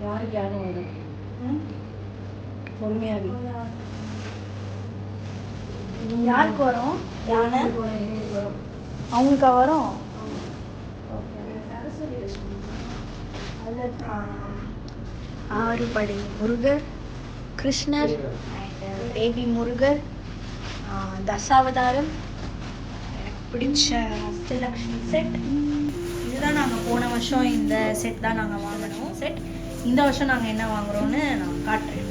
யாருக்கு யாரும் வரும் பொறுமையாகி யாருக்கு வரும் யானை வரும் அவங்களுக்கா வரும் ஆறுபடை முருகர் கிருஷ்ணர் அண்ட் பேபி முருகர் தசாவதாரம் எனக்கு பிடிச்ச அஷ்டலக்ஷ்மி செட் இதுதான் நாங்கள் போன வருஷம் இந்த செட் தான் நாங்கள் வாங்கினோம் செட் இந்த வருஷம் நாங்கள் என்ன வாங்குறோம்னு நான் காட்டுறேன்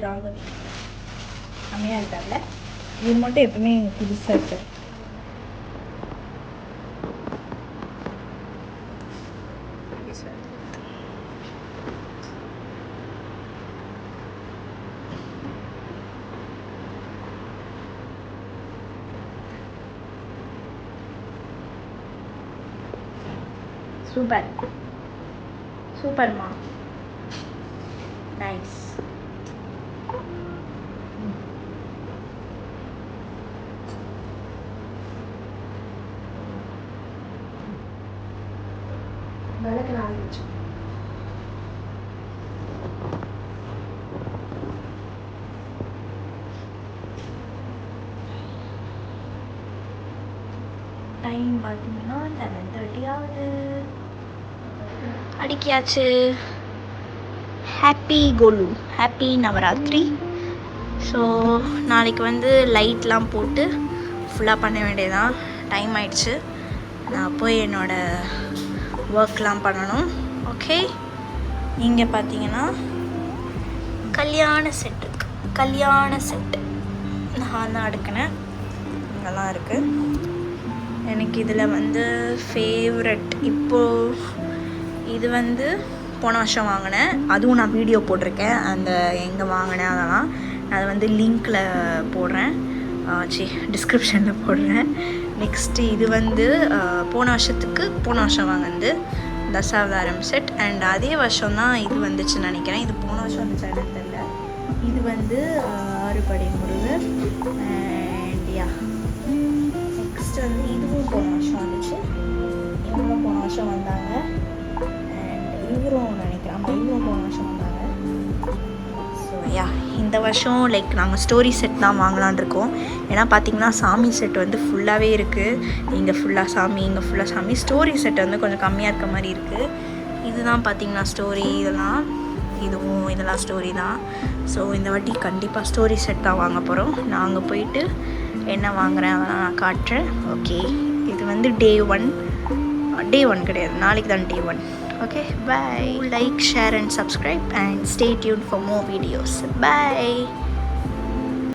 ராகவி கம்மியாக இருக்காங்கல்ல இது மட்டும் எப்பவுமே புதுசாக இருக்கு சூப்பர் சூப்பர்மா நைஸ் விளக்கு நாளைக்கு வச்சு டைம் பார்த்தீங்கன்னா 11:30 ஆகுது அடிக்கியாச்சு ஹாப்பி கோலு ஹாப்பி நவராத்திரி ஸோ நாளைக்கு வந்து லைட்லாம் போட்டு ஃபுல்லாக பண்ண வேண்டியதான் டைம் ஆயிடுச்சு நான் போய் என்னோடய ஒர்க்லாம் பண்ணணும் ஓகே இங்கே பார்த்தீங்கன்னா கல்யாண செட் இருக்கு கல்யாண செட்டு நான் தான் அடுக்கினேன் இங்கெல்லாம் இருக்குது எனக்கு இதில் வந்து ஃபேவரட் இப்போது இது வந்து போன வருஷம் வாங்கினேன் அதுவும் நான் வீடியோ போட்டிருக்கேன் அந்த எங்கே வாங்கினேன் அதெல்லாம் நான் அதை வந்து லிங்க்கில் போடுறேன் டிஸ்கிரிப்ஷனில் போடுறேன் நெக்ஸ்ட்டு இது வந்து போன வருஷம் வாங்கினது தசாவதாரம் செட் அண்ட் அதே வருஷம் தான் இது வந்துச்சுன்னு நினைக்கிறேன் இது போன வருஷம் வந்துச்சு எனக்கு தெரியல இது வந்து ஆறுபடை முருகர் அண்ட் யா நெக்ஸ்ட் வந்து இதுவும் போன வருஷம் வந்துச்சு இவங்களும் போன வருஷம் வந்தாங்க அண்ட் இவரும் நினைக்கிறேன் இவரும் போன வருஷம் வந்தாங்க ஸோ யா இந்த வருஷம் லைக் நாங்கள் ஸ்டோரி செட் தான் வாங்கலான் இருக்கோம் ஏன்னா பார்த்திங்கன்னா சாமி செட் வந்து ஃபுல்லாகவே இருக்குது இங்கே ஃபுல்லாக சாமி இங்கே ஃபுல்லாக சாமி ஸ்டோரி செட் வந்து கொஞ்சம் கம்மியாக இருக்க மாதிரி இருக்குது இதுதான் பார்த்திங்கன்னா ஸ்டோரி இதெல்லாம் ஸ்டோரி தான் ஸோ இந்த வாட்டி கண்டிப்பாக ஸ்டோரி செட் தான் வாங்க போகிறோம் நான் அங்கே போயிட்டு என்ன வாங்குகிறேன் அதெல்லாம் நான் காட்டுறேன் ஓகே இது வந்து டே ஒன் கிடையாது நாளைக்கு தான் டே 1 okay bye like share and subscribe and stay tuned for more videos bye